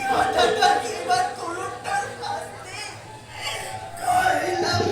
কথাটা এবার তরুণটার হাসতে কইলাম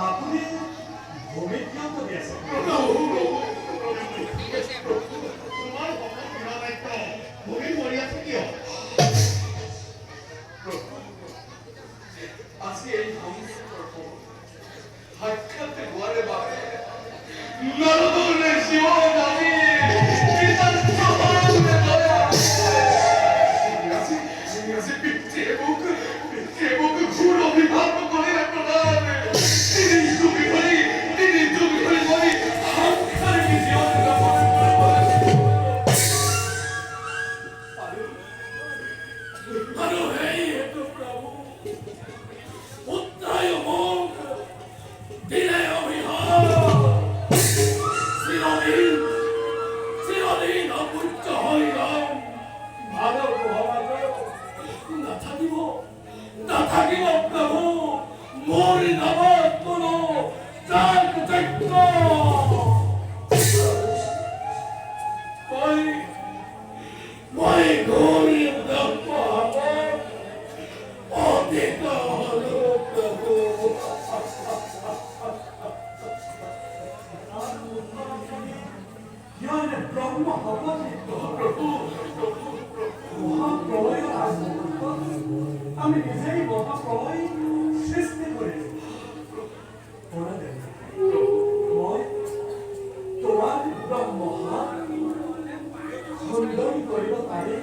আপনি ভূমি কিয় কৰি আছে? তোমাৰ ভূমি মৰি আছে কিয়? আজি এই সাক্ষাৎ হোৱাৰে বাবে নৰদলে জীৱন আমি ঘোর অভিভাবক করে তুমি বলি সংসার জীবন আৰু সেই হেতু প্ৰভু উত্তায় মোক দিলে অভিশাপ চিৰদিন অপূজ্য হৈ যাম মানৱ সমাজত নাথাকিব প্ৰভু মোৰ নামত কোনো যাগ যজ্ঞ মই গৌৰী ব্ৰহ্মসকল অতীত হলো প্ৰভু ইয়াৰে ব্ৰহ্ম অৱতীৰ্ণ প্ৰভু মহাপ্ৰলয়ৰ আগমুহূৰ্তত আমি নিজেই মহাপ্ৰলয় সৃষ্টি কৰিলোঁ। মই তোমাৰ ব্ৰহ্মহাত খণ্ডন কৰিব পাৰিম,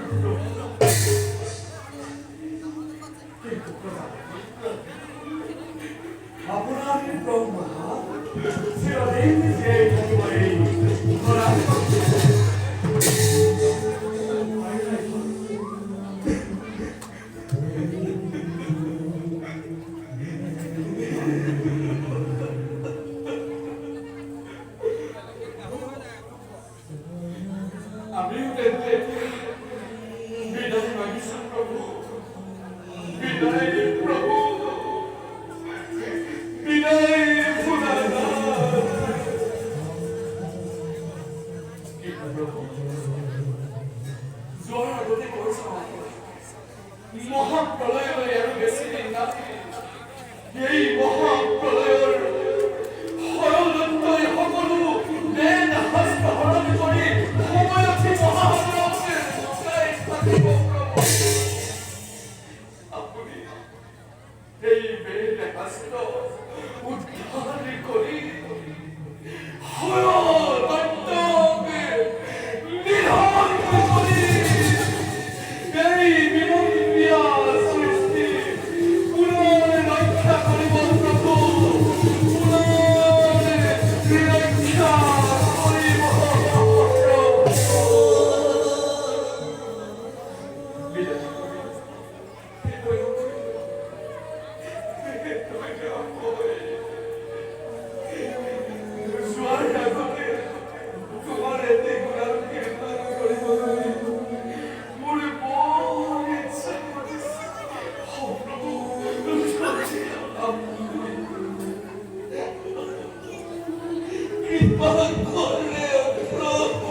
কিন্তু আপোনাৰ ব্ৰহ্মহাত চিৰদিন জীয়াই থাকিব এই ধৰাত। আমিও তেন্তে বিদায় মাগিছো প্ৰভু, বিদায় প্ৰভু, বিদায় ভোলানাথ। যোৱাৰ আগতে কৈছো মহাপ্ৰলয়লৈ আৰু বেছি দিন নাই। এই মহাপ্ৰলয়ৰ ষড়যন্ত্ৰই সকলো দেন হস্ত সলনি কৰি সময়তী মহাসাগৰতে লুকাই থাকিব প্ৰভু। আপুনি এই বেদ হস্ত উদ্ধাৰ কৰি নিধন কৰি এই বিনন্দীয়া সৃষ্টি পুনৰ ৰক্ষা কৰিব প্ৰভু, পুনৰ ৰক্ষা কৰিব যোৱাৰ আগতে তোমাৰ এটি গুণাৰ কীৰ্তন কৰিবলৈ মোৰ বৰ ইচ্ছা কৰিছে। কৃপা কৰে প্ৰভু।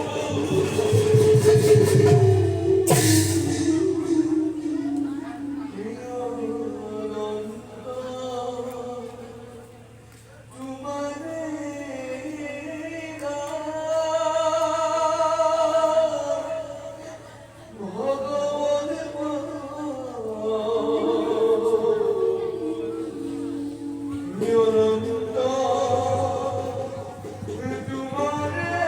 তোমারে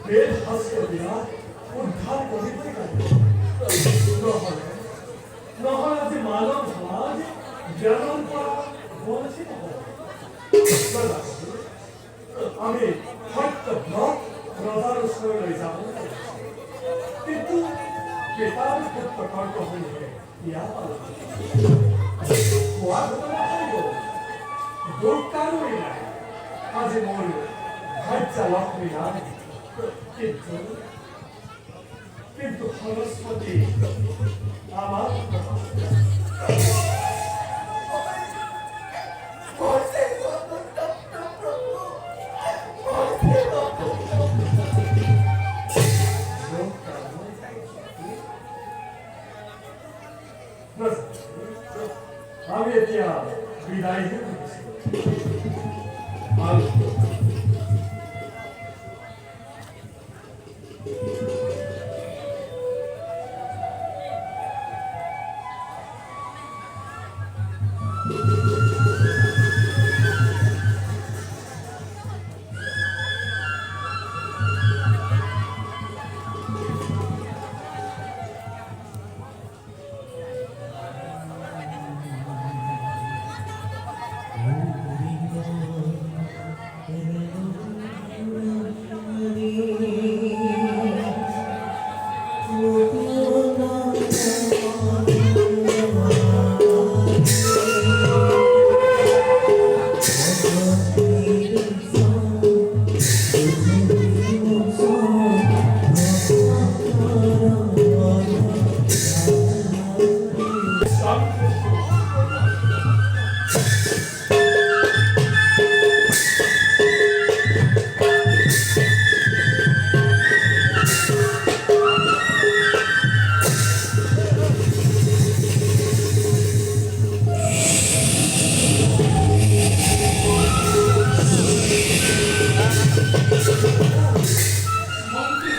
বেদশাস্ত্রীরা উদ্ধার করিতে গেল। নহলে যে মানব সমাজ জ্ঞান করা বঞ্চিত হবে। আমি হয়তো রজার শরীরে যাব, কিন্তু পিতার পুত্র কর্ত হইলে ইয়া পালন খোৱা ঘটনা কৰিব দুখ কাৰোই নাই। আজি মোৰ ভাজ্যা লক্ষ্মী নাই, কিন্তু সৰস্বতী আমার আমি এতিয়া বিদায় মন্ত্রী